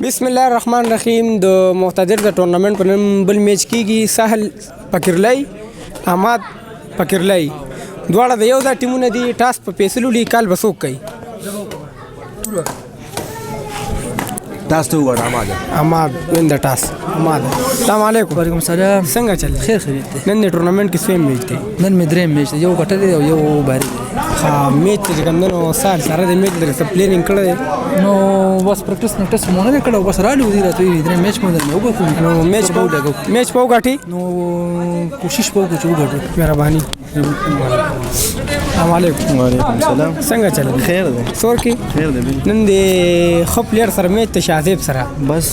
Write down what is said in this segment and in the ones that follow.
بسم الله الرحمن الرحیم. د مقتدر د ټورنمنت په نوم بل میچ کیږي. ساحل فقیرلی احمد فقیرلی دواړه د یو ځای ټیمونه دي. ټاس په فیصلو لي کال به څوک کوي؟ ټاس ته وګوره احمد وین د ټاس. احمد السلام علیکم. وعلیکم السلام. څنګه چل خیر خیریت دی. نن د ټورنمنت کې سویم میچ دی. نن مې درېم میچ دی، یو ګټلی دی او یو باري دی. ها میچ چې کومنو سال سره د میچ درې څه پلانینګ کړی نو بس پریکټس مو نه کړو، بس رالو دی راته درېم میچ مو درنه وګورم. نو میچ په وګټي نو کوشش وکړو چې وګټو. مهرباني. السلام علیکم. وعلیکم السلام. څنګه چل خیر دی. سور کې خیر دی. نن د خو پلیر سره میچ ته شاذیب سره بس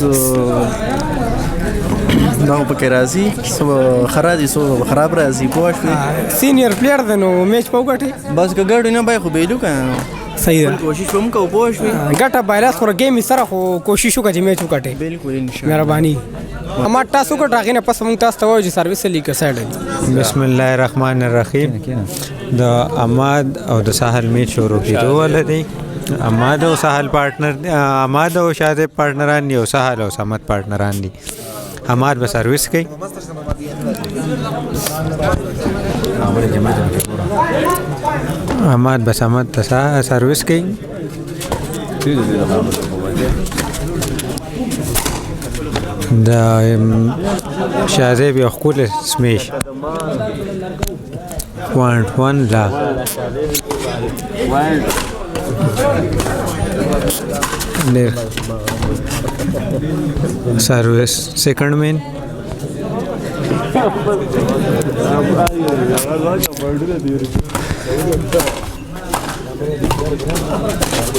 دا پکې راځي سو خراجي سو خراب راځي پوښ سینیئر پلیر دی نو میچ په وګټي. بس کګړ نه بای خو بیلو کنه صحیح ده. کوشش کوم کو پوښ ګټه بایلاس خو گیم سره خو کوشش وکړي چې میچ وګټي. بالکل ان شاء الله. مهرباني. اما تاسو کو ټاغینه پس مونږ تاسو ته وایو چې سرویس لیګ سایډ دی. بسم الله الرحمن الرحیم. د احمد او د ساحل میچ شروع کیدو ولدي. احمد او ساحل پارټنر، احمد او شاذب پارټنران دي او ساحل او صمد پارټنران دي. احمد به سرویس کوي. احمد به صمد ته سرویس کوي. د شاذب یو ښکلی سمیش پوینټ ون لا ډېر سرویس سیکنډ مین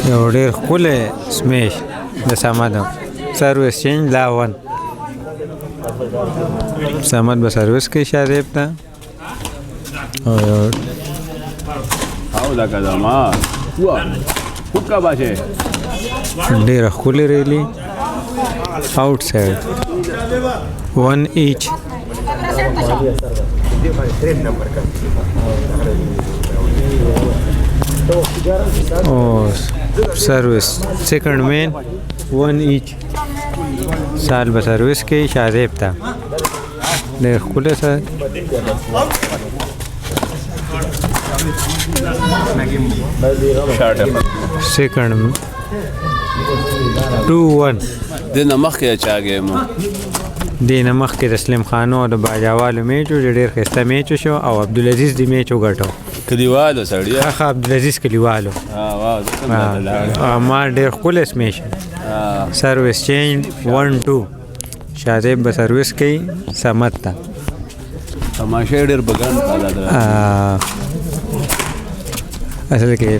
یو ډېر ښکلی سمیش د صمد سرویس چینج لا ون. صمد به سرویس کوي شاذب ته ډېره ښکلې ریلي آؤٹ سایډ ون ایچ. سرویس سیکنډ مین ون ایچ. سال به سرویس کوي شاذب ته ډېر ښکلی سر. سیکنډ 2-1 دینه مخکې چا ګیم دینه مخکې تسلیم خانو او د باجاوالو میچ و ډېر ښایسته میچ شو او عبدالعزیز دی میچ وګټو. کلیوالو سړی ښه عبدالعزیز کلیوالو ما ډېر ښکلی سمیش. سرویس چینج 1-2. شاذب به سرویس کوي صمد ته. تماشې ډېر بګان اصل کې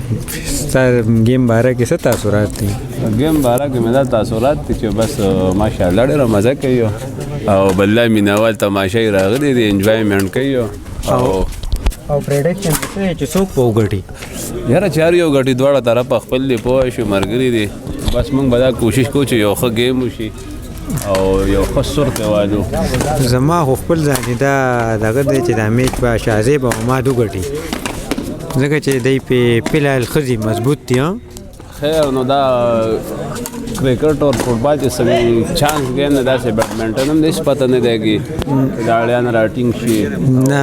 گیم باره کې څه تاثرات دي؟ گیم باره کې مې دا تاثرات دي چې بس ماشاءالله ډېره مزه کوي او بلای مینوال تماشې راغلي دي انجوایمنټ کوي او پریډکشن چې څوک په وګټي. یاره چار یو ګټي دواړه طرفه خپل دی پوه شو مرګري دي. بس موږ به دا کوشش کوو چې یو ښه گیم وشي او یو ښه سورت والو. زما خو خپل ځاني دا دغه دی چې دا میچ به شاذب او احمد وګټي ځکه چې دی په فلحال ښځې مضبوط دي. خیر نو دا کرکټ او فوټبال چې څنګه چانس گیم نه داسې بیډمنټن هم هیڅ پته نه دیږي داړیان راټینګ شي نه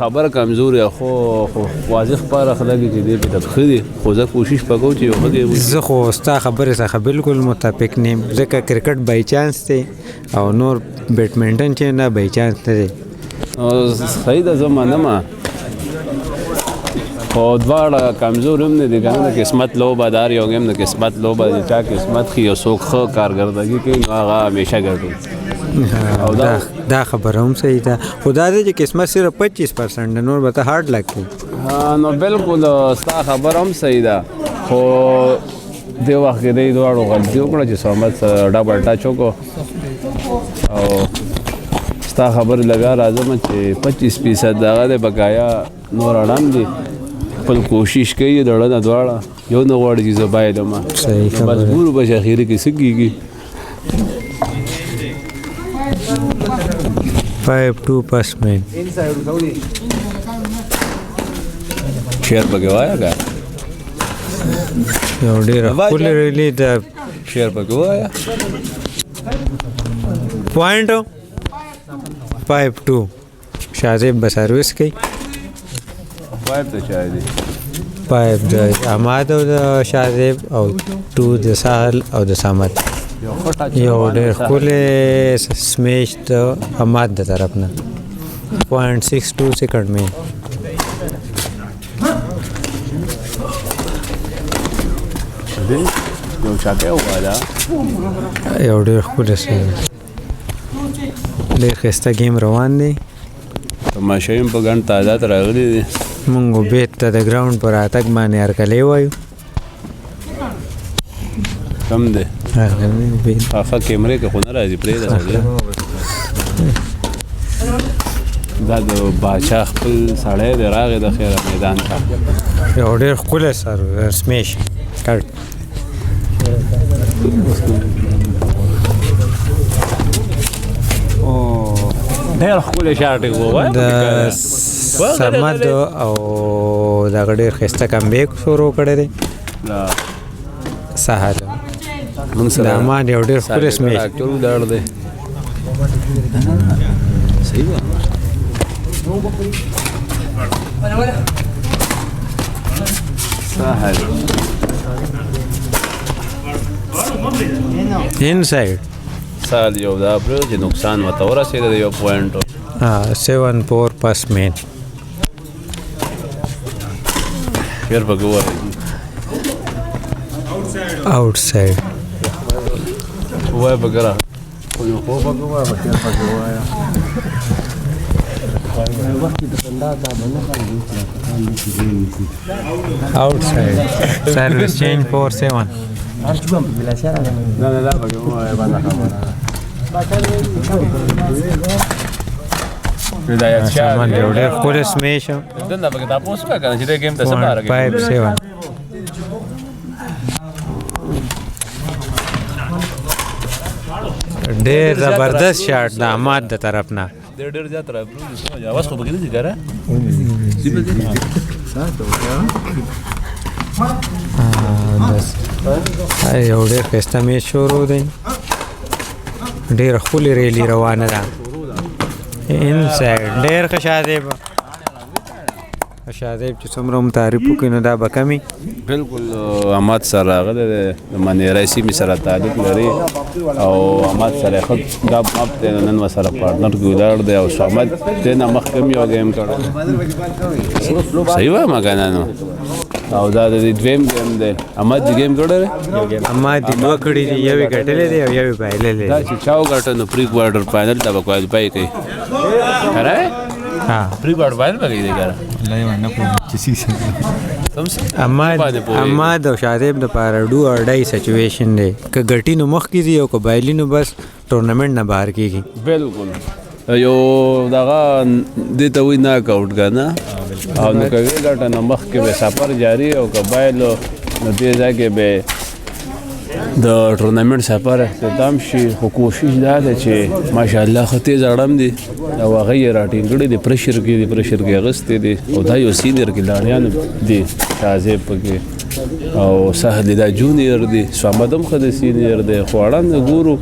خبر کمزوري خو واضح پر خلګي چې دی په خدي خو زه کوشش وکړم چې یو خدي زه خو ستا خبره څخه بالکل متفق نیم ځکه کرکټ بای چانس دی او نور بیډمنټن چې نه بای چانس نه دی. صحیح ده زمانه ما خو دواړه کمزور هم نه دي کنه. د قسمت لوبه دار یو گیم د قسمت لوبه چې چا قسمت خي یو څوک ښه کارګردګي کوي نو هغه همیشه ګټي. او دا خبره هم صحیح ده. خو دا دی چې قسمت صرف 25% نور به ته هارډ لک کوي. نو بالکل ستا خبره هم صحیح ده خو دې وخت کې دی دواړو غلطي وکړه چې صمد ډبل ټچ وکړو او ستا خبره لګا راځم چې 25% دغه د بقایا نور اړم دي خپل کوشش کوي دړه دواړه یو نه غواړي چې زه باید ما مجبور به اخیری کې سګيږي. 5-2 پس مین شیر بګه وایا کا یو ډیر خپل ریلی د شعر پکې وایا پوائنٹ 5-2 شاهزیب به سرویس کوي 5 ته چای دی 5 د احمد او د شاهزیب او 2 د ساحل او د صمد یو ډېر ښکلی سمیش د احمد د طرف نه 0.62 سیکنډ مین یو چاته وایا یو ډېر ښکلی ډېر ښایسته گیم روان دی تماشایم په ګڼ تعداد راغلي دي مونږ بیت ته د ګراوند پر راتګ باندې هرکلی وایو کم دی افا کیمرې کې خو نه راځي پرېږده سړی دا د باچا خپل سړی دی راغی د خیره میدان ته یو ډېر ښکلی سمیش کټ ډېر ښکلی شاټ یې ووایه د صمد او دغه ډېر ښایسته کمبیک شروع کړی دی سهل موږ د احمد یو ډېر ښکلی سمیش ټول ډاړ دی صحیح ده سهل انساید سال یو دا پرېږده چې نقصان ورته ورسېده د یو پوینټو 7-4 پس مین شعر پکې ووایه آؤټساید ووایه پکې را خو یو خو پکې ووایه په شعر پکې ووایه آؤټساید سرویس چینج 4-7 نه دا پکې ووایه باندې خبره هدایت شاه صمد یو ډېر ښکلی سمیش دنده پکې تاسو وکړه کنه چې دې گیم ته څه بار کې 5-7 ډېر زبردست شاټ د احمد د طرف نه ډېر زیات را پروژه اواز خو پکې نه ذکر یو ډېر ښایسته میچ شروع دی ډېر ښکلې ریلي روانه ده انساید ډېر ښه شاهزیب چې څومره هم تعریف وکړي نو دا به کمي بالکل احمد سره راغلی دی د منیری سیمې سره تعلق لري او احمد سره ښه ګپ اپ دی نن ورسره پارټنر کې ولاړ دی او احمد دې نه مخکې هم یو گیم کړی صحیح وایم که نه نو او دا د دویم گیم دی احمد دې گیم کړی دی احمد دې دوه کړي دي یو یې ګټلی دی او یو یې بایللی دا دی چې چا وګټه نو پری کوارټر فاینل ته به کوالیفای کوي که پری کوارټر فاینل به کوي دی که احمد او شاهزیب دپاره ډو اور ډای سچویشن دی که ګټي نو مخکې ځي او که بایلي نو بس ټورنمنټ نه بهر کېږي بالکل یو دغه دې ته وایي ناک آوټ که نه او نو که ویې ګټه نو مخکې به سفر جاري او که بایلو نو دې ځای کې به د ټورنمنټ سفر اختتام شي خو کوشش دا ده چې ماشاءالله ښه تیز اړم دي او هغه یې راټینګ کړي دي پرشر کې اغوستې دي او دا یو سینیر کلاړیان دي شاهزیب پکې او سهل دا جونیر دي صمد هم ښه د سینیر دی خو اړم د ګورو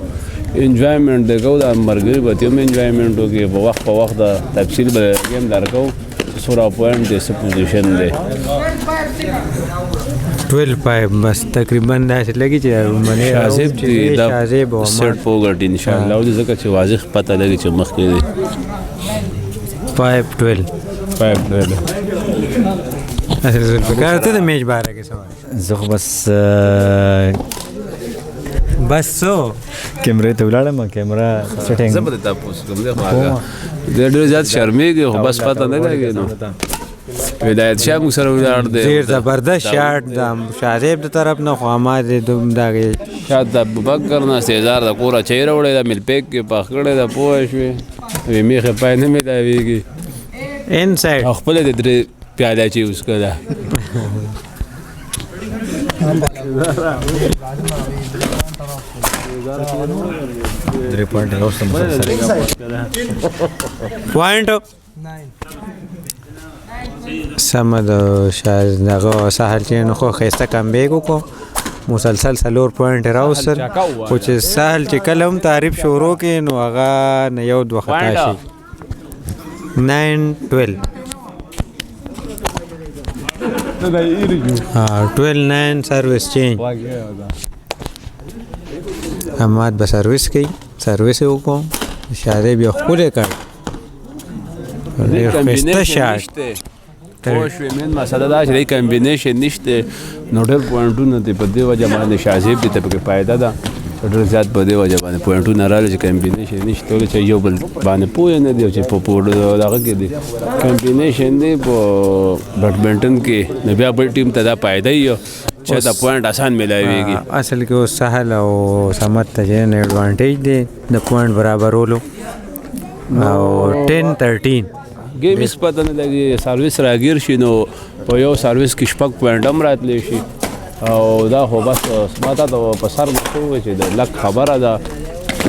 انجوایمنټ دی کو دا ملګري به ترې هم انجوایمنټ وکړي په وخت د تفصیل به گیم درکو څومره پوینټ دی څه پوزیشن دی 12-5 بس تقریبا داسې لګي چې شاهزیب چې دا سیټ وګټي انشاءالله او ځکه چې واضح پته لګي چې مخکې دی 5-12 اصل ذوالفقار ته د میچ باره کې سوال زه خو بس څو کیمرې ته ولاړم کیمرا سیټینګ زه به درته تپوس کوم دی خو هغه ډېر زیات شرمېږي خو بس پته نه لګي نو هدایت شاه موږ سره ولاړ دی ډېر زبردست شاټ د شاهزیب د طرف نه خو احمد یې دغې شاید د ابوبکر نه سیزار د کوره چای راوړی ده مل پیک کې پخ کړی ده پوه شوې وې میخې پای نه میلاویږي انساید او خپله د درې پیاله چې اوس کړه پوینټ سمه د دغه سهل چې نو خو ښایسته کمبیک وکړو مسلسل 4 پوینټ راوستل خو چې سهل چې کله هم تعریف شروع کړي نو هغه نه یو دوه خطا شي 9-12 12-9 سروس چینج حماد به سروس کوي سروس یې وکړو شادی بیا ښکلی کړ ډېر ښایسته شاټ پوه شوې مین مسله دا چې دی کمبینیشن نشته نو ډېر پوینټونه دی په دې وجه باندې شازیب دی ته پکې فایده ده ډېر زیات په دې وجه باندې پوینټونه راغلي چې کمبینیشن نشته ولې چې یو بل باندې پوه نه دی چې په دغه کې دی کمبینیشن دی په بیډمنټن کې نو بیا بل ټیم ته دا فایده یو چې دا پوینټ آسان ملاویږي اصل کې اوس سهل او سمت ته چې نه ایډوانټیج دی د پوینټ برابرولو او 10-13 گیم هیڅ پته نه لګي سروس راګیر شي نو په یو سروس کې شپږ پوینټ هم راتلی شي او دا خو بس ما ته په سر مخکې چې د لک خبره ده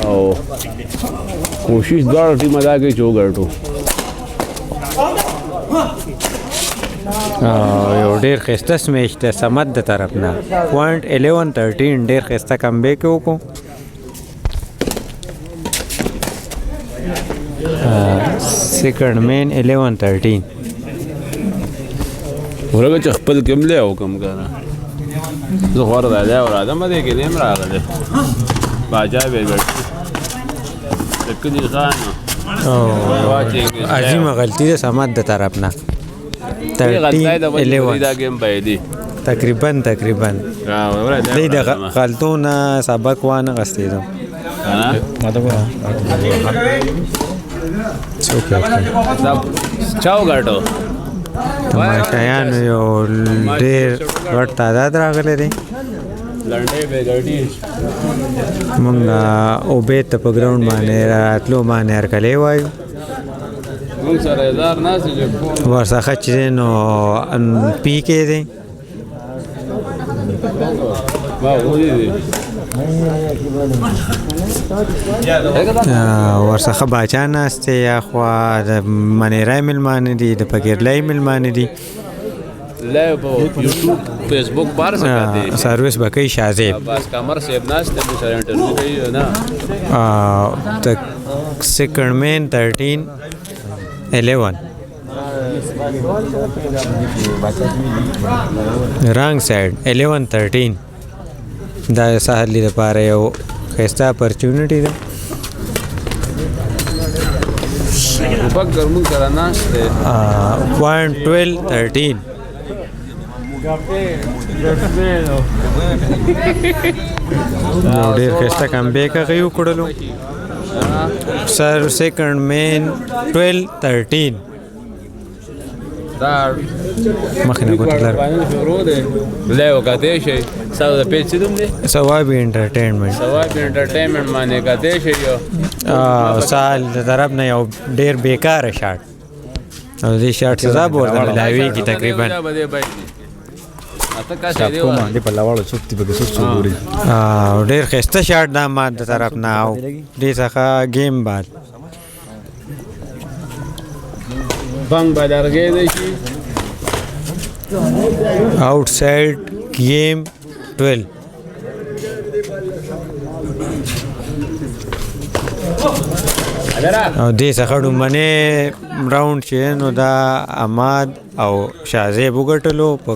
او کوشش دواړه ټیمه دا کوي چې وګټو یو ډېر ښایسته سمیچ دی سمت د طرف نه پوینټ 11-13 ډېر ښایسته کمبیک یې وکړو سیکنډ مین 11-13 ورګه چې خپل کملې او کم کنه زه خور راځه او راځم دې کې نیم راغله باجا به کدي خان عظیمه غلطی ده سمت د طرف نه 13-11 دا گیم باندې تقریبا دې د غلطونه سبق وانه غستېدو چاو ګټو تماشایانو یو ډېر غټ تعداد راغلی دی لنډې به ګټي مونږ عبید ته په ګراوند باندې راتلو باندې هرکلی وایو مونږ سره هزار ناست چې ورڅخه چې دی نو پی کې دی ورڅخه باچا ناست دی یا خوا د منیرای مېلمانه دي د فقیرلای مېلمانه دي لایو په یوټیوب فیسبوک بار سکته سروس به کوي شازیب بس کمر صاحب ناست دی سره انټرویو کوي نه د سیکنډ مین 13-11 رانګ سایډ 11-13 دا سهل لپاره یو ښایسته اپرچونټي ده بګر مونږ سره ناست دی پوینټ 12-13 نو ډېر ښایسته کمبیک هغه یې وکړلو سر سیکنډ مین 12-13 مخکې نه ګوتلر لایو کته شي ساو د پیج سیدم دی ثوابي انټرټینمنټ باندې کته شي یو سال د طرف نه یو ډېر بیکاره شاټ او دې شاټ سزا ورته ملاویږي تقریبا باندې په لاواړو څوک دی به څوک ګوري ډېر ښایسته شاټ دا ما د طرف نه او دې څخه گیم بعد بنګ بدرګې دی شي outside game 12 او دې څخه ډومبنې راوند چې نو دا احمد او شازیب وګټلو په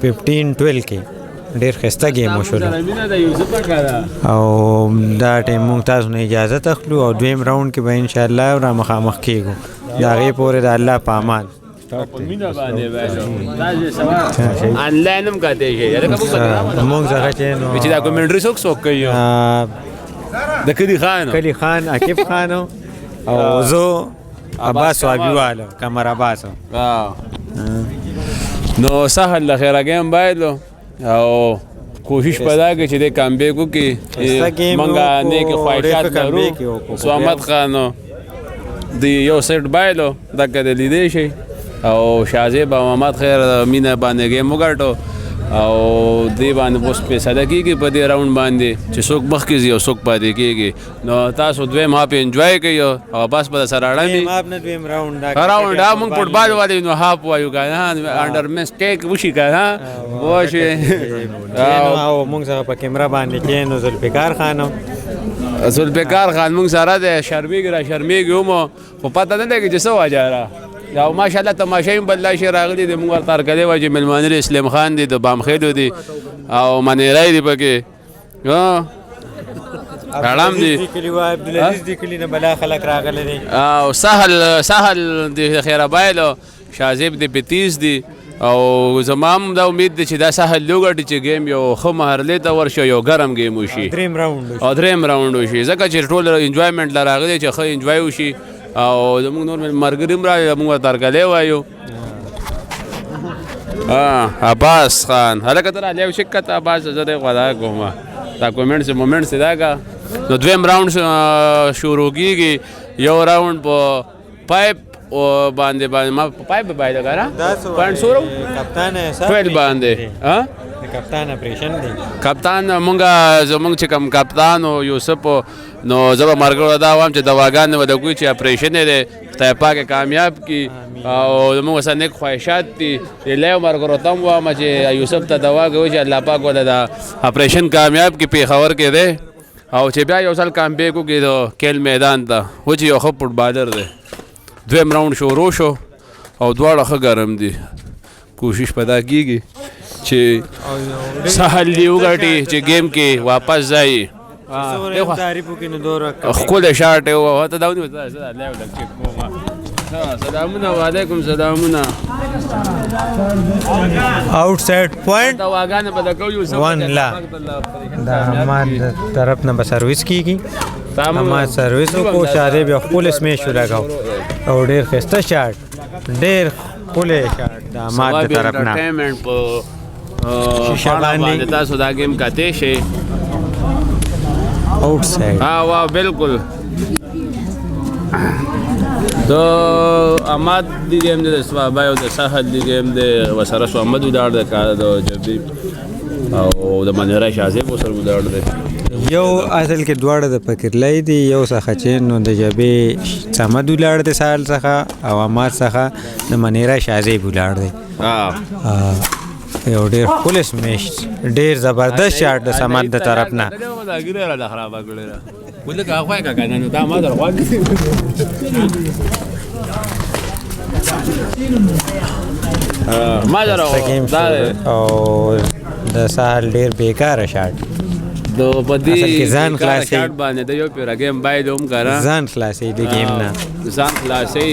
15-12 کې ډېر ښایسته ګیم وشولو او دا ټیم موږ تاسو نه اجازه اخلو او دویم راوند کې به انشاءالله را مخامخ کېږو د هغې پورې د الله په امان آنلاین هم کته شي موږ څخه چې نو چې دا کومنټري څوک کوي د کلی خان عاقب خان او زه عباس وابیواله کمر عباس نو سهل د خیره گیم بایلو او کوشش پدا کې چې د کامبیک وکړي منګه نه کې خواهشات لرو سوامت خانو دی یو سیټ بایلو دا کده لیدې شي او شازیب او محمد خیر مینه باندې گیم وګټو او دی باندې اوس فیصله کېږي په دې راوند باندې چې څوک مخکې ځي او څوک پاتې کېږي. نو تاسو دویم هاف انجوای کوئ او بس به سره اړمي راوند موږ فوټبال والي نو هاف وایو که نه انډر مسټیک وشي که نه وشي او موږ سره په کیمره باندې کېنو ذوالفقار خان ذوالفقار خان موږ سره دی شرمېږي هم خو پته نه لګي چې څه وجه ده او ماشاءالله تماشا هم بدلا شي راغلي دي. موږ ورته هرکلی وایو چې مېلمانه دی اسلام خان دی د بامخیلو دی او منیری دی پکې رړم دی عبدالعزیز د کلي نه بلا خلک راغلی دی او سهل د خیرابایلو شازیب د پتیس دی او زما هم دا امید دی چې دا سهل لوګټي چې ګیم یو ښه محرلې ته ورشي یو ګرم ګیم وشي او دریم راوند وشي ځکه چې ټول انجوایمنټ له راغلی چې ښه انجوای وشي او زموږ نور ملګري هم راغلي موږ ورته هرکلی وایو. عباس خان هلکه ته رالی یو شکت عباس زه دی غودا کوم دا مومنټس دا که نو دویم راوند شروع کېږي. یو راوند په پایپ باندې ما پایپ باندې که نه پوینټ څو کپتان 12 باندې کپتان اپریشن دی کپتان زمونږ چې کوم کپتان او یوسف نو زه به ملګرو دا وایم چې دواګانې به د کوی چې اپریشن یې دی خدای پاک کامیاب کړي او زمونږ سره نیک خواهشات دي لیو ملګرو ته هم وایم چې یوسف ته دوا کوي چې الله پاک ولې دا اپریشن کامیاب کړي پېښور کې دی او چې بیا یو ځل کامبیک وکړي د کیل میدان ته و چې یو ښه فوټبالر دی. دویم راوند شروع شو او دواړه ښه ګرم دي. کوشش پیدا کېږي چې سهل دی وګټي چې گیم کې واپس ځای ښکلی شاټ یې ووهه ته دا ونیو سلامونه وعلیکم سلامونه آؤٹ سائڈ پوائنٹ دواګانې به د کوو 1 لا د احمد طرف نه به سروس کېږي. احمد سروس وکړو شارې بیا خپل سمیش ولګاو او ډېر ښایسته شاټ ډېر ښکلی شاټ د احمد د طرف نه شیشه باندې تاسو دا گیم کاته شي آؤٹ سائڈ وا بالکل د احمد دی گیم د سوابای او د ساحل دی گیم د وسره شو احمد ودار د کار د جبی او د منیرا شازیب وسره ودار دی یو اصل کې دواړه د فکرلای دی یو څخه چې نو د جبی سمد ولار د ساحل څخه او احمد څخه د منیرا شازیب ولار دی یو ډېر ښکلی سمیش ډېر زبردست شاټ د سمد د طرف نه او د ساحل ډېر بیکاره شاټ ځان خلاصي ځان خلاصي د گیم نه ځان خلاصي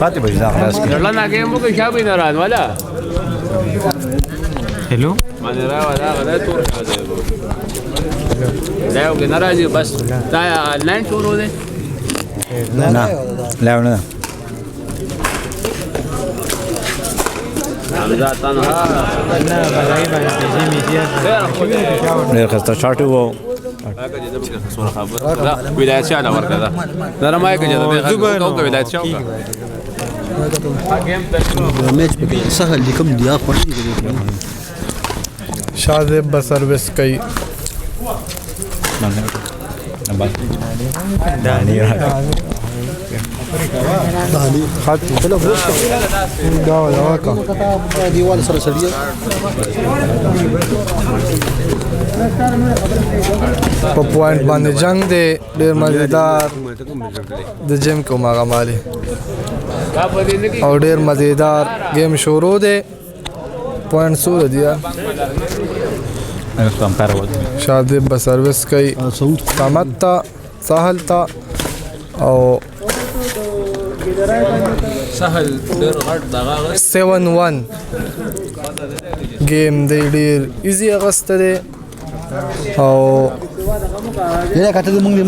پاتې به ځان خلاص کړي لړنا گیم وکړي شابه نه ران والا هلو باندې راوړه غلا تور دا یو کې ناراضي بس دا آنلاین شروع دی نه لاونه دا تنها نه بلای باندې می زیات ډېر ښایسته شاټ وو ولایت شاه ورکړه دا رمای کې دا کوم ولایت شاه میچ په سهل دي کوم دی اخر شازیب به سروس کوي دانی خط دا ولا کا دیوال سره سړی په پوینټ باندې جنگ دی ډېر مزیدار د جیم کوم هغه مالي او ډېر مزیدار گیم شروع دی پوینټ سور دی شادب به سروس کوي قامت تا ساحل تا او سهل ډېر غټ دغه 7-1 گیم دی ډېر ایزي اغسته دی او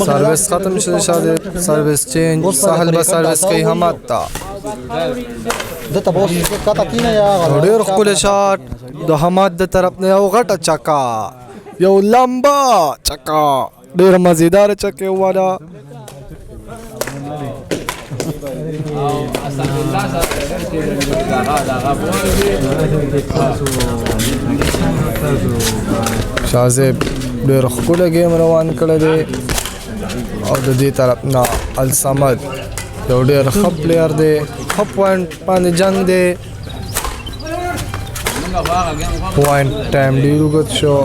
سروس ختم شده شده سروس چینج ساحل به سروس کوي حمد تا ډېر ښکلی شاټ د حمد د طرف نه یو غټه چکا یو لمبا چکا ډېر مزیدار چکې والا شازیب ډېر ښکلی ګیم روان کړی دی او د دې طرف نه الصمد یو ډېر ښه پلیر دی ښه پوینټ باندې جنگ دی پوینټ ټایم ډېر اوږد شو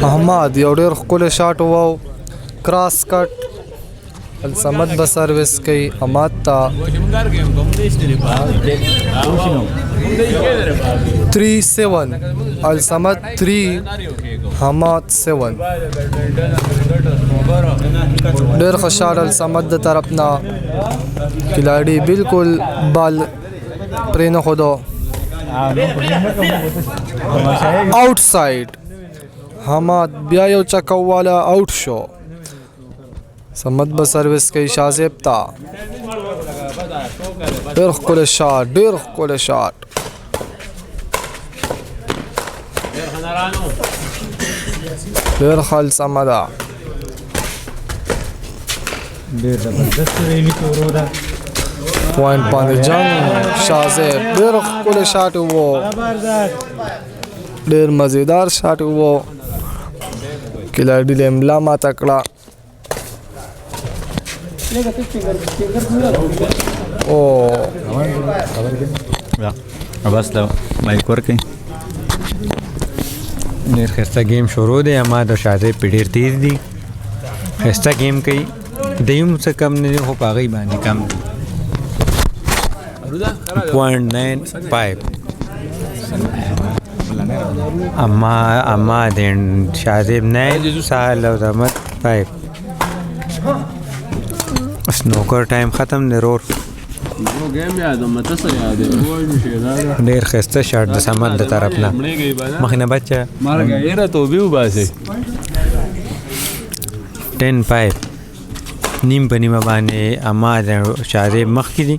احمد یو ډېر ښکلی شاټ وو کراس کټ الصمد به سروس کوي احمد ته 3-7 الصمد 3 حماد 7 ډېر ښه شاټ الصمد د طرف نه کلاړي بالکل بال پرې نه ښودو آؤٹ سایډ حماد بیا یو چکه والا آؤٹ شو صمد به سروس کوي شازیب ته ډېر ښکلی شاټ ډېر ښکلی شاټ ډېر ښه الصمده پوینټ باندې جنگ شازیب ډېر ښکلی شاټ وو ډېر مزیدار شاټ وو کلاډي له املا ماته کړه او بس له مایک ورکړئ. ډېر ښایسته گیم شروع دی احمد او شازیب پې ډېر تیز دي ښایسته گیم کوي دوی هم څه کم نه دي خو په هغوی باندې کم دي 0.95 احمد اینڈ شازیب 9 ساحل او احمد 5 سنوکر ټایم ختم دی رور ډېر ښایسته شاټ د صمد د طرف نه مخې نه بچه 10-5 نیم په نیمه باندې احمد او شازیب مخکې دي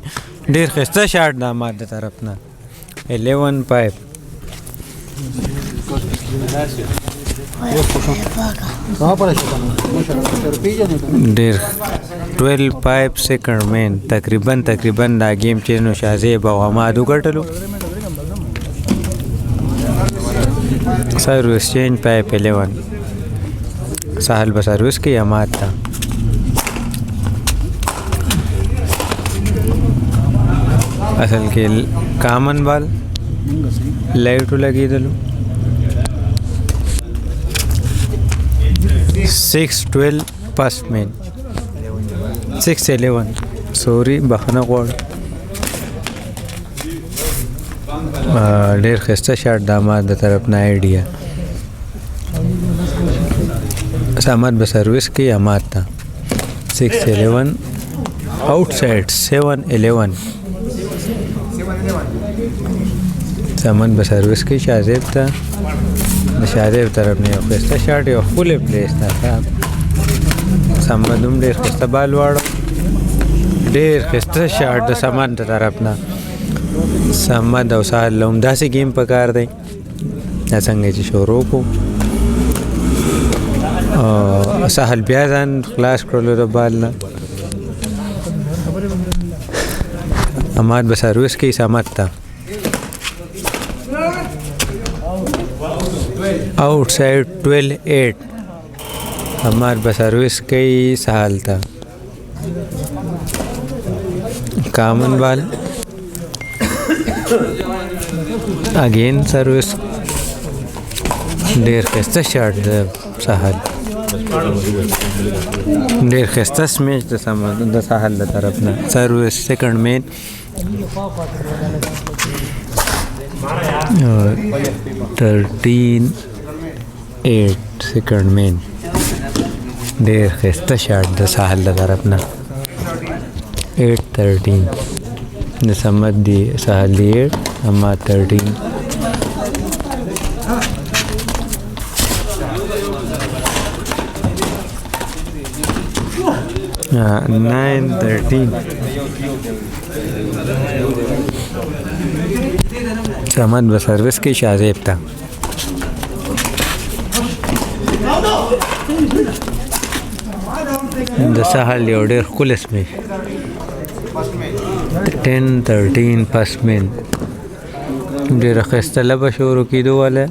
ډېر ښایسته شاټ د احمد د طرف نه 11-5 ډېر 12-5 سیکنډ مین تقریبا دا گیم چې نو شازیب او احمد وګټلو سروس چینج 5-11 ساحل به سروس کوي احمد ته اصل کې کامن بال لایټو لګېدلو 6-12 پس مین 6-11 سوري بخښنه غواړم ډېر ښایسته شاټ د احمد د طرف نه آیډیا احمد به سروس کوي احمد ته 6-11 آؤٹ سایډ 7-11 احمد به سروس کوي شازیب ته د شازیب طرف نه یو ښایسته شاټ یو ښکلی پلیس ده صمد هم ډېر ښایسته بال واړو ډېر ښایسته شاټ د صمد د طرف نه صمد او ساحل له همداسې ګیم پکار دی دا څنګه چې شروع کړو ساحل بیا ځان خلاص کړلو د بال نه احمد به سروس کوي صمد ته آؤٹ سائڈ 12-8 احمد به سروس کوي ساحل ته کامن بال اگین سروس ډېر ښایسته شاټ د ساحل ډېر ښایسته سمیچ د ساحل د طرف نه سروس سیکنډ مین 13-8 سیکنډ مین ډېر ښایسته شاټ د ساحل د طرف نه 8-13 د صمد دی ساحل دی 8 اما 13 9-13 صمد به سروس کې شازیب ته د ساحل یو ډېر ښکلی سمیچ 10-13 پس مین ډېره ښایسته لبه شروع کېدو والا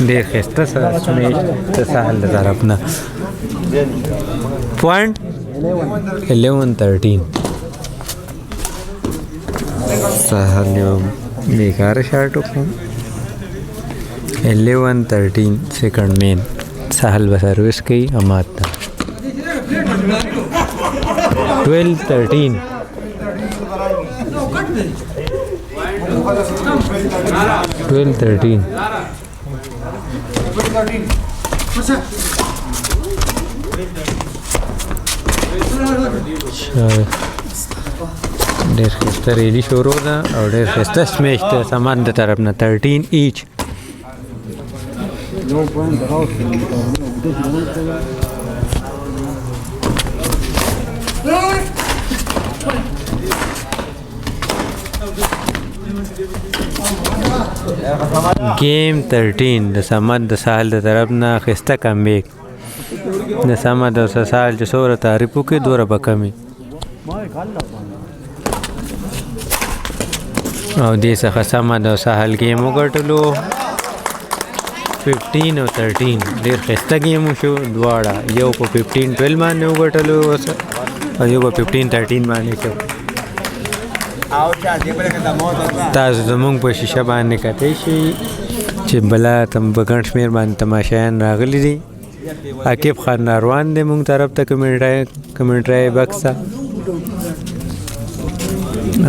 ډېر ښایسته سمیچ د ساحل د طرف نه پوینټ 11-13 ساحل یو بیکاره شاټ وکړو 11-13 سیکنډ مین ساحل به سروس کوي اماد ته 12-13 ډېر ښایسته ریلي شروع ده او ډېر ښایسته سمیچ ده سامان د طرف نه 13 ایچ گیم 13 د سمد د ساحل د طرف نه ښایسته کمبیک د سمد او ساحل چې څومره تعریف وکړي دومره به کمي او دې څخه سمد او ساحل ګیم وګټلو 15 او 13 ډېر ښایسته ګیم وشو دواړه یو په 15-12 باندې وګټلو او یو په 15-13 باندې شو تاسو زمونږ په شیشه باندې کتئ شئ چې بله په ګڼ شمېر باندې تماشایان راغلي دي عاقب خان ناروان دی مونږ طرف ته کمنټرۍ بکس ته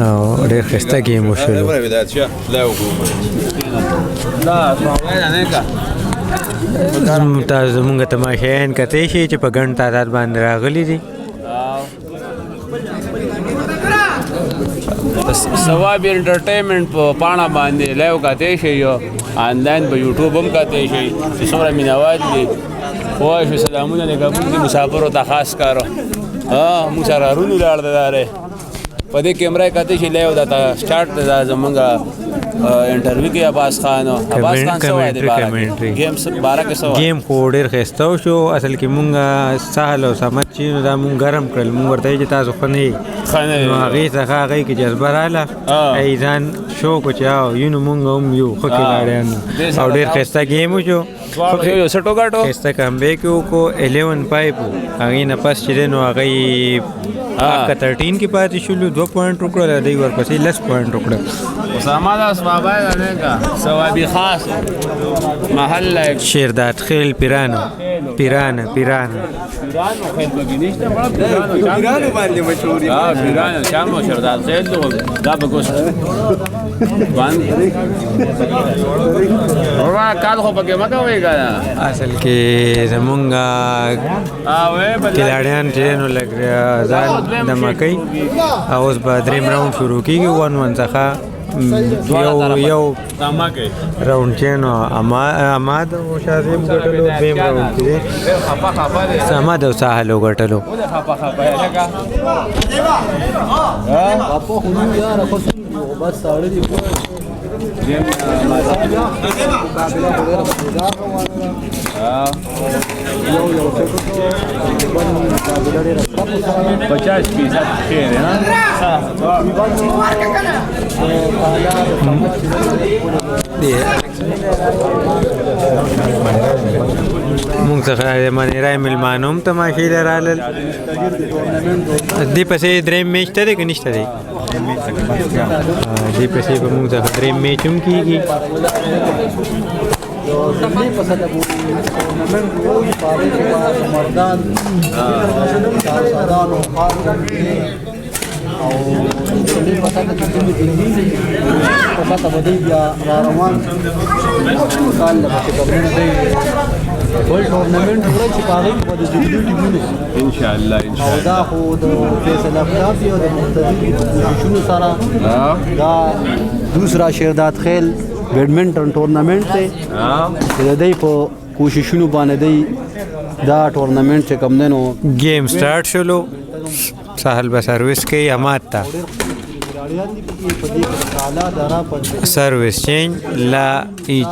او ډېر ښایسته ګیم وشولو تاسو زمونږ تماشایان کتئ شئ چې په ګڼ تعداد باندې راغلي دي ثواب انټرټینمنټ په پاڼه باندې لایو کاته شي یو آنلاین په یوټیوب هم کاته شي چې څومره مینوال دي خوښ سلامونه د کابل د مسافرو ته خاص کارو موږ سره رونو لاړ داره په دې کیمرې کاته شي لایو دا سٹارټ د زمونږه انټرویو کې عباس خان سوای دی گیم 12 کې سوای گیم خو ډېر ښایسته شو اصل کې مونږ سهل او سمت چې دا مونږ ګرم کړل مونږ ورته چې تاسو خو نه نو هغې څخه هغې کې جذبه راغله ای ځان شو کو چې یونو مونږ هم یو ښه کلاړیان او ډېر ښایسته گیم وشو ښایسته کمبیک یې وکړو 11-5 هغې نه پس چې دی نو هغې 13 کې پاتې شولو 2 پوینټ وکړل دی ورپسې 10 پوینټ وکړل اسامه دا اسبابه نه کا ثوابي خاص محل شیرداد خیل پیرانو خیل بګینشته پیرانو باندې مشهور پیرانو شامو شیرداد خیل دا بګوس باندې اورا کال خو پکې مګه وېګا اصل کې زمونږ کلاړیان چې نو لګ ځان د مکۍ او اوس به دریم راوند شروع کېږي 1-1 څخه یو راوند چې نو اماد او شاذم ګټلو دویم راوند کې اماد او ساحل وګټلو مونږ څخه د منیرای ملمانو هم تماشې ته رالل دې پسې درېیم میچ ته دی که نشته دی دې پسې به مونږ څخه درېیم میچ هم کېږي او دې پتا ته چې موږ دې پتا ته بدی بیا را روان کال له چې کومه دی ټول ټورنمنت ورته چې پاره په دې ټیمونو ان شاء الله او دا خو د فیصل افرافي او د مختلفو شنو سره دا دوسرا شیرداد خیل بیډمنټن ټورنمنت دی د دې په کوششونو باندې دی دا ټورنمنت چې کوم دی نو گیم سٹارټ شولو ساحل به سروس کوي اماد ته service change La ایچ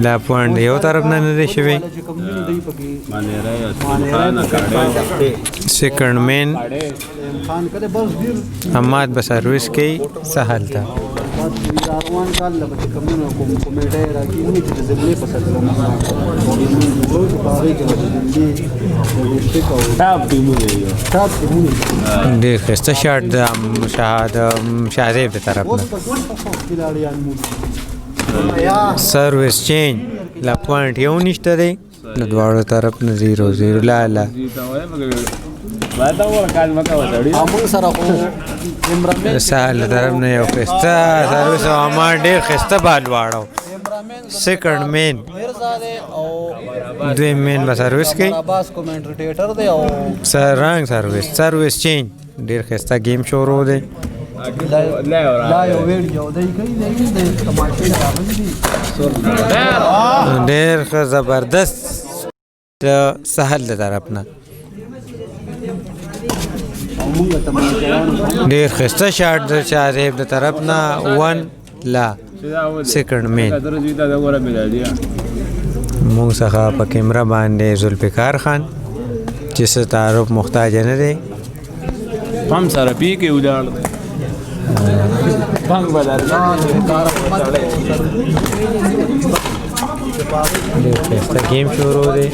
لا پوینټ یو طرف نه نه دی شوی سیکنډ مین حماد به سروس کوي سهل ته ډېر ښایسته شاټ د شاهزیب د طرف نه سروس چینج لا پوینټ یو نشته دی د دواړو طرف نه 0-0 لا سهل طرف نه یو ښایسته سروس او عمار ډېر ښایسته بال واړو سیکنډ مین دویم مین به سروس کوي رنګ سروس چینج ډېر ښایسته گیم شروع دی ډېر ښه زبردست د سهل د طرف نه ډېر ښایسته شاټ د شاهزیب د طرف نه 1 لا سیکنډ مین مونږ څخه په کیمره باندې ذوالفقار خان چې څه تعارف محتاج نه دی پم سره پی کې ولاړ دی گیم شروع دی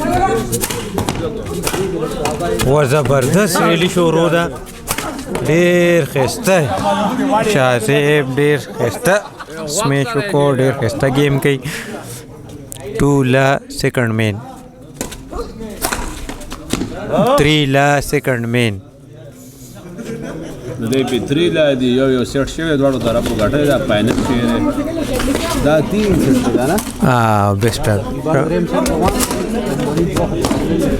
و زبردست ریلی شروع ده ډېر ښایسته شاهزیب ډېر ښایسته سمیچ وکړو ډېر ښایسته گیم کوي 2 لا سیکنډ مین 3 لا سیکنډ مین د دې په 3 لا دی یو سیټ شوی دواړو طرفو غټه دا فائنل شوی دا 3 سیټ ده نه بیسټر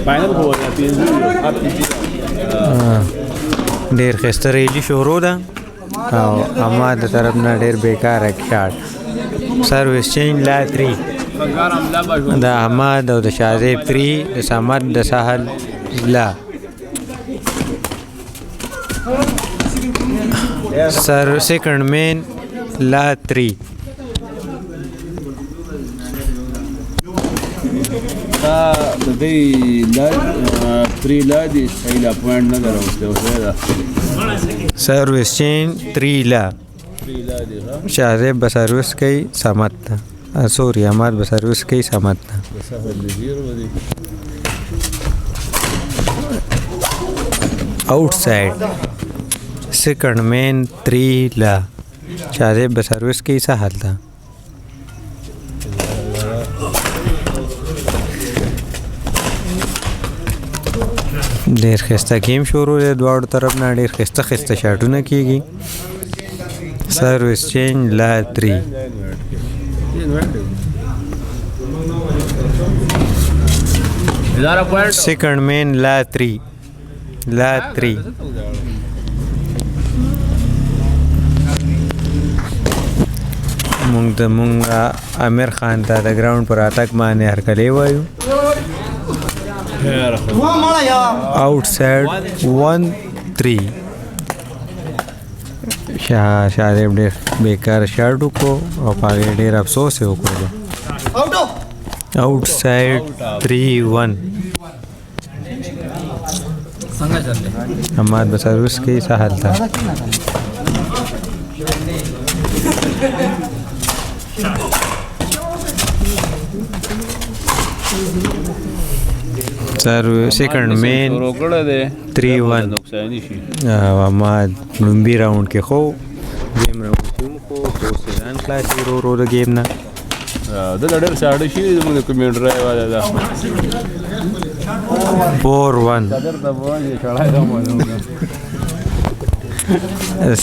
فائنل هو دا 3 ډېر ښایسته ریلی شروع ده او احمد د طرف نه ډېر بیکاره شاټ سروس چینج لا 3 د احمد او د شاهزیب 3 د صمد د سهل لا سیکنډ مین لا 3 دا د دې لا 3 لا دی صحیح لا پوینټ نه دروسته اوسه دا سروس چینج 3 لا شاهزیب به سروس کوي صمد ته سوري احمد به سروس کوي صمد ته آؤٹ سائڈ سیکنڈ مین 3 لا شاهزیب به سروس کوي سهل ته ډېر ښایسته گیم شروع دی دواړو طرف نه ډېر ښایسته شاټونه کېږي سروس چینج لا 3 سیکنډ مین لا 3 مونږ امیر خان ته د ګراوند پر اتک باندې هرکلی وایو آؤٹ سائڈ 1-3 شاهزیب ډېر بیکار شاټ وکړو او په هغې ډېر افسوس یې وکړو آؤٹ سائڈ 3-1 حماد به سروس کوي سهل ته سیکنډ مین 3-1 حماد لومبي راوند کې خو گیم راوند کې هم خو ځان خلاصي ورو د گیم نه دا ډېر ساړه شي زموږ د کمنټ راواله ده 4-1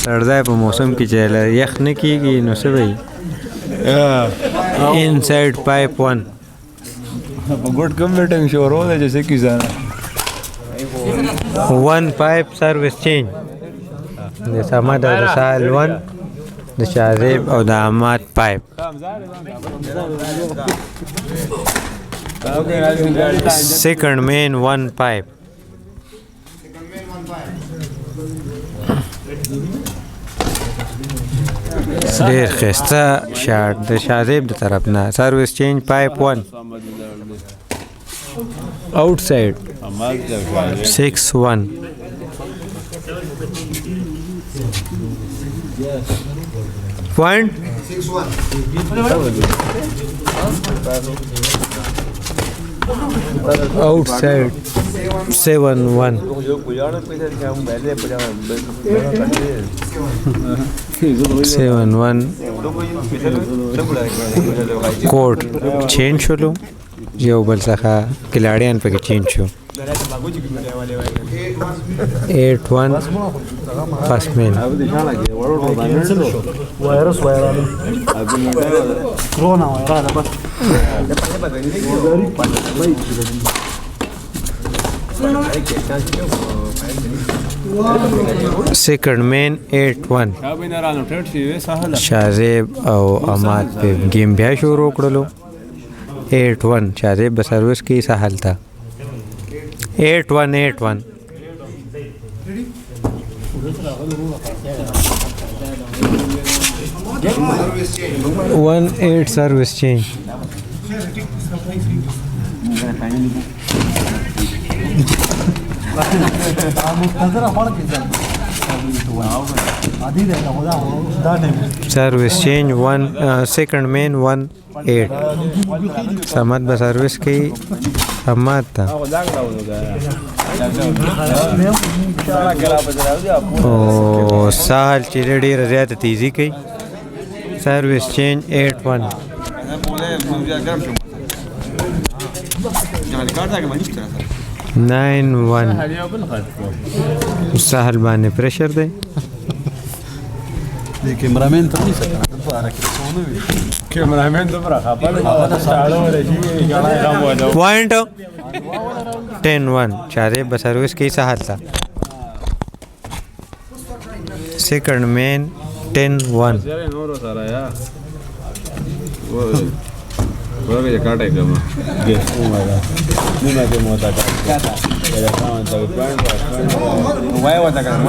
سړځای په موسم کې چې یخ نه کېږي نو څه به وي انسایډ پایپ 1 په ګډ کم میټنګ شروع ده چې څه کیسه 1 پایپ سروس چینج د صمد او د سهل 1 د شاهزیب او د احمد پایپ سیکنډ مین 1 پایپ ډېر ښایسته شاټ د شاذیب د طرف نه سرویس چینج پایپ 1 آؤٹ سائڈ 6-1 پوائنٹ آؤٹ سائڈ 7-1 7-1 کوډ چینج شولو یو بل څخه کلاړیان پکې چینج شو 8-1 فرست مین وایرس وایرال کرونا وایرال بس سیکنڈ مین 8-1 شاذیب او اماد په گیم بیا شروع کړلو 8-1 شاذیب به سروس کې سهل تا 8-1 1-8 سروس چینج سروس چینج 1 سیکنڈ مین 1-8 سمت به سروس کې اماد تا او سهل چې ډېره زیاته تیزی کوي سروس چینج 8-1 9-1 سهل باندې پریشر دی کیمرامین ته نه سره کیمرامین ته برا خپل ساړو ورشي غاړه غم ودو پوائنٹ 10-1 شاذیب به سروس کې سهل تا سیکنڈ مین 10-1 نور سره یا ورغه کاټه کوم ګیس کومه نه دې موتا وای وتا کوم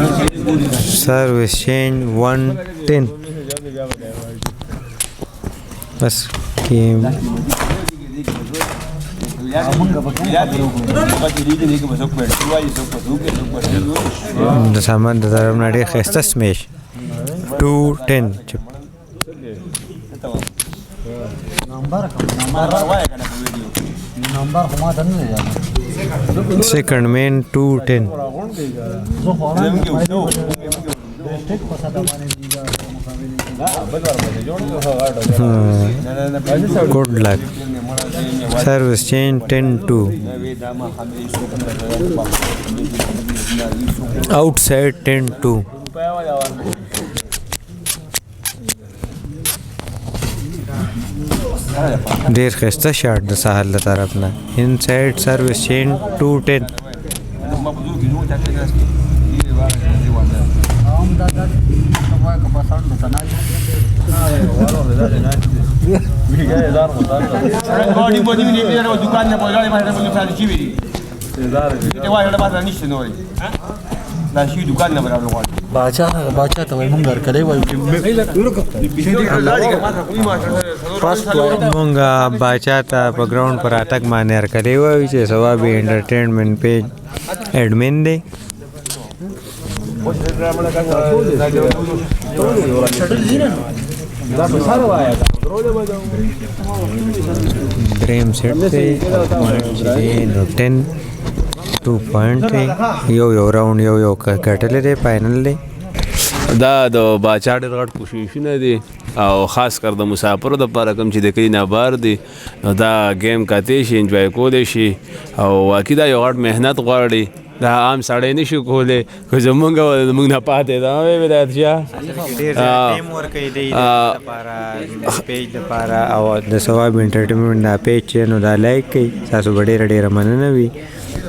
سروس چینج 1-10 بس گیم د سامان د طرف نه ډېر ښایسته سمیش 2-10 نمبر خو ما ته نه دی سیکنڈ مین 2-10 گڈ لک سروس چینج 10-2 آؤٹ سائڈ 10-2 ډېر ښایسته شاټ د ساحل له طرف نه ان سایډ سروس چینج 2-10 باچا ته وای مونږ درکړی وای مونږه باچا ته په ګراوند پر اتک باندې هرکلی وایو چې ثواب انټرټینمنټ پیج ایډمن دی دریم سیټ دی نو 10 2 پوائنٹ دی یو راوند یو کټلې دی فائنل دی دا د باچا ډېر غټ کوششونه دي او خاص کر د مسافرو دپاره کوم چې د کلي نه بار دي نو دا گیم کتی شي انجوای کولی شي او واقعي دا یو غټ محنت غواړي دا عام سړی نه شي کولی که زمونږ نه پاتې دا ولایت شاه ټیم ورکوي دی پیج دپاره او د ثواب انټرټینمنټ دا پیج چې نو دا لایک کوي تاسو به ډېره مننه وي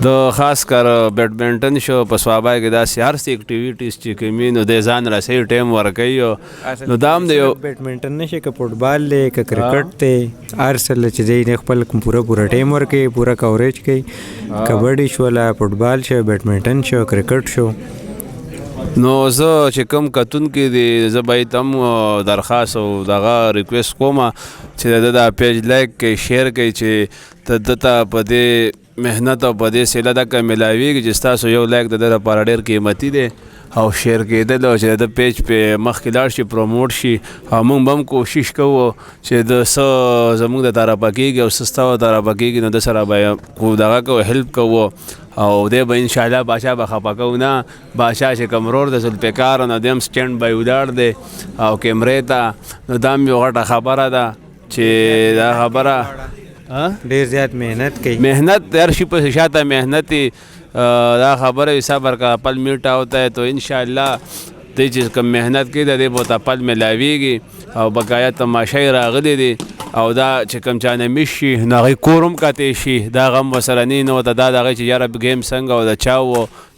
د خاص کر بیډمنټن شو په سوابای کې داسې هر څه اکټیویټیز چې کوي نو د ځان را صحیح ټایم ورکوي نو دا هم د یو بیډمنټن نشي که فوټبال دی که کرکټ دی هر څه چې دی خپل پوره ټایم ورکوي پوره کوریج کوي کبډي شوله فوټبال شو بیډمنټن شو کرکټ شو نو زه چې کوم کتونکي دي زه باید هم درخواست او دغه ریکویسټ کوم چې دا پیج لایک کړئ شیر کړئ چې دته په دې محنت او په دې سیله دکه میلاویږي چې ستاسو یو لایک د ده لپاره ډېر قیمتي دی او شیر کېدل او چې د پیج په مخکې لاړ شي پروموټ شي او موږ به هم کوشش کوو چې د څه زموږ د طرفه کېږي او څه ستاسو طرفه کېږي نو د سره به دغه کوو هیلپ کوو او دی به انشاءالله باچا به خفه کوو نه باچا چې کوم رور د ذوالفقار نو دی هم سټینډ بای ولاړ دی او کیمرې ته نو دا هم یو غټه خبره ده چې دا خبره ډېر زیات محنت کوي محنت her شي په شاته محنت دا خبره صبر کا پل میٹا ہوتا ہے تو انشاءاللہ دې چې کوم محنت کوي د دې بوته پل ملاویږي او بقایا تماشای راغلی دي او دا چې کوم چانه میشي نو هغې کور هم کتی شي دا غم ورسره نه نو ته دا دغه چې یاره ګیم څنګه او د چا و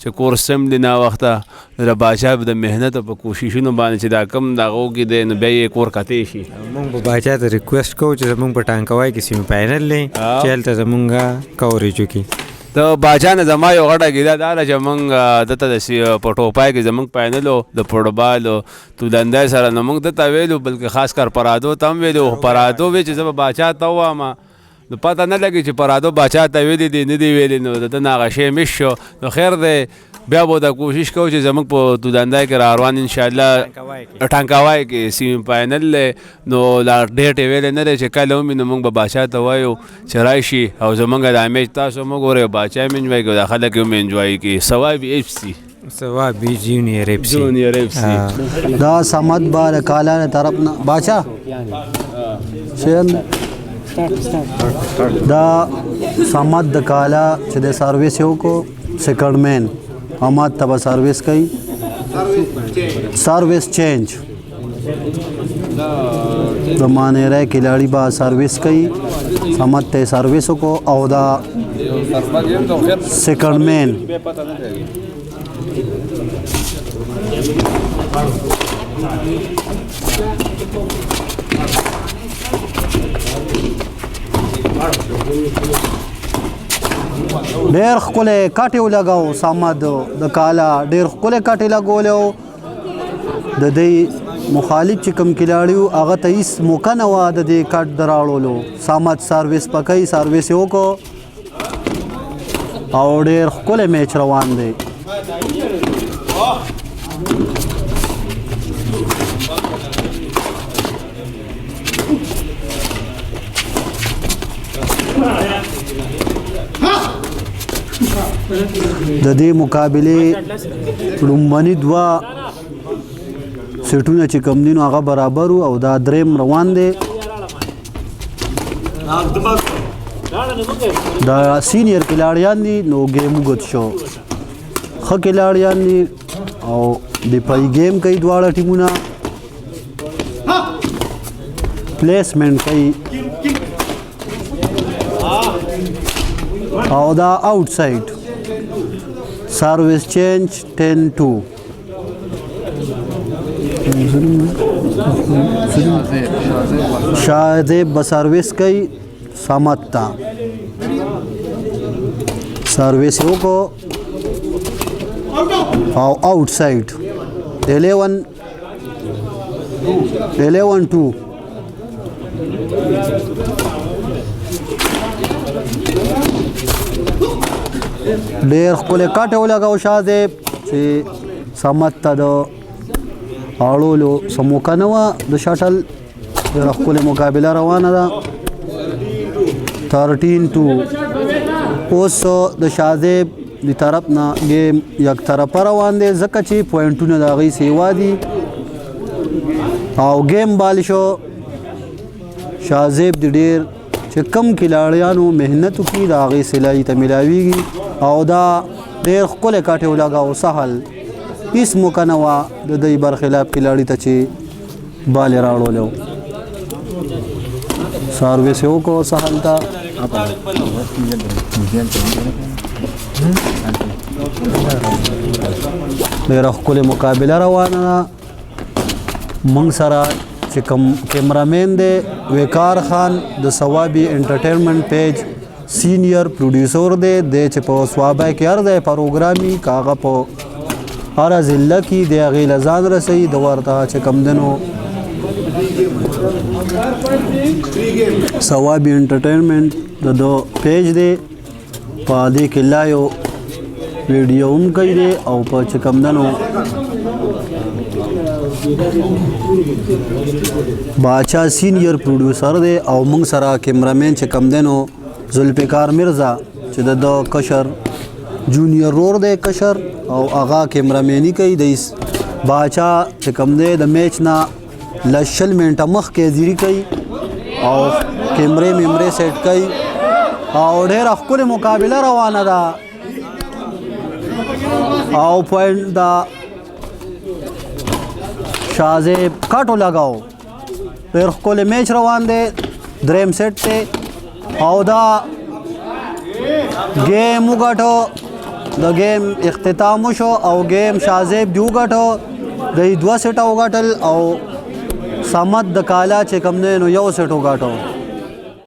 چې کور سم دی ناوخته د باچا د محنت په کوششونو باندې چې دا کم دغه وکړي دی نو بیا یې کور کتی شي موږ به باچا ته ریکویسټ کوو چې زموږ په ټانکوای کې سیمي فاینل دی چې هلته زموږ کوریج وکړي د باچا نه زما یو غټه ګیله دا ده چې موږ دته د په ټوپای کې زموږ فاینل و د فوټبال و تودندی سره نو موږ دته ویلو بلکې خاص کر پرادو ته هم ویلو پرادو وی چې زه به باچا ته ووایم نو پته نه لګي چې پرادو باچا ته ویلي دي نه دي ویلي نو د ده نه هغه شی مس شو نو خیر دی بیا به دا کوشش کوو چې زموږ په تودندی کې را روان انشاءالله ټانکاوای کې سیمي فاینل دی نو لا ډیټ یې ویلی نه دی چې کله ومي نو موږ به باچا ته وایو چې راشي او زموږ دا میچ تاسو هم وګورئ باچا هم انجوای کوي دا خلک هم انجوای کوي ثوابي ایف سی ثوابي جونیئر ایف سی دا سمد بار کالا نے طرف نہ باچا شین دا سمد د کالا چې د سرویس یو کو سیکنڈ مین حماد تبا سروس کئی سروس چینج زمانے رہے کھلاڑی با سروس کئی حماد تے سروسوں کو او دا سیکنڈ مین ډېر ښکلی کاټې ولګاو سمد د کالا ډېر ښکلی کاټې لګولی د دې مخالف چې کوم کلاړي وو هغه ته هېڅ موقع نه وه د دې کټ د راوړلو سمد سروس پکوي سروس یې وکړو او ډېر ښکلی میچ روان دی د دې مقابلې لومړني دوه سیټونه چې کوم دي نو هغه برابر وو او دا دریم روان دی دا سینیر کلاړیان دي نو ګیم وګت شو ښه کلاړیان دي او دفاعي ګیم کوي دواړه ټیمونه پلیسمنټ کوي او دا آؤٹ سائڈ سروس چینج 10-2 شاہزیب بسروس کئی سامتا سروس یو کو او آؤٹ سائڈ 11-2 ډېر ښکلی کاټې ولګاو شاهزیب چې سمد ته د اړولو څه موقع نه وه د شټل ډېره ښکلې مقابله روانه ده 13-2 اوس د شاهزیب د طرف نه ګیم یک طرفه روان دی ځکه چې پوینټونه د هغوی سیوا دي او ګیم بال شو شاهزیب د ډېر چې کم کلاړیانو محنت وکړي د هغې سلایي ته میلاویږي او دا ډېر ښکلی کاټې ولګاو سهل هېڅ موقع نه وه د دوی برخلاف کلاړي ته چې بال یې راوړولی و سروس یې وکړو سهل ته ډېره ښکلې مقابله روانه ده موږ سره چې کوم کیمرامین دی وقار خان د ثوابي انټرټینمنټ پیج سینیر پروډیوسر دی چې په ثوابه کې هر ځای پروګرامي که هغه په هر ضلع کې د هغې له ځان رسوي د ورته چې کوم دنو ثوابي انټرټینمنټ د پیج دی په دې کې لایو ویډیو هم کوي دی او په چې کوم دنو باچا سینیر پروډوسر دی او موږ سره کیمرامین چې کوم دی نو ذوالفقار مرزا چې د کشر جونیئر رور دی کشر او هغه کیمرامیني کوي د باچا چې کوم دی د میچ نه له 20 منټه مخکې حاضري کوي او کیمرې سیټ کوي او ډېره ښکلې مقابله روانه ده او پوینټ د شاهزیب کاټو لګاو ډېر ښکلی میچ روان دی دریم سیټ دی او دا گیم وګټو د گیم اختتام وشو او گیم شاهزیب دی وګټو د 2 سیټه وګټل او صمد د کالا چې کوم دی نو 1 سیټ وګټو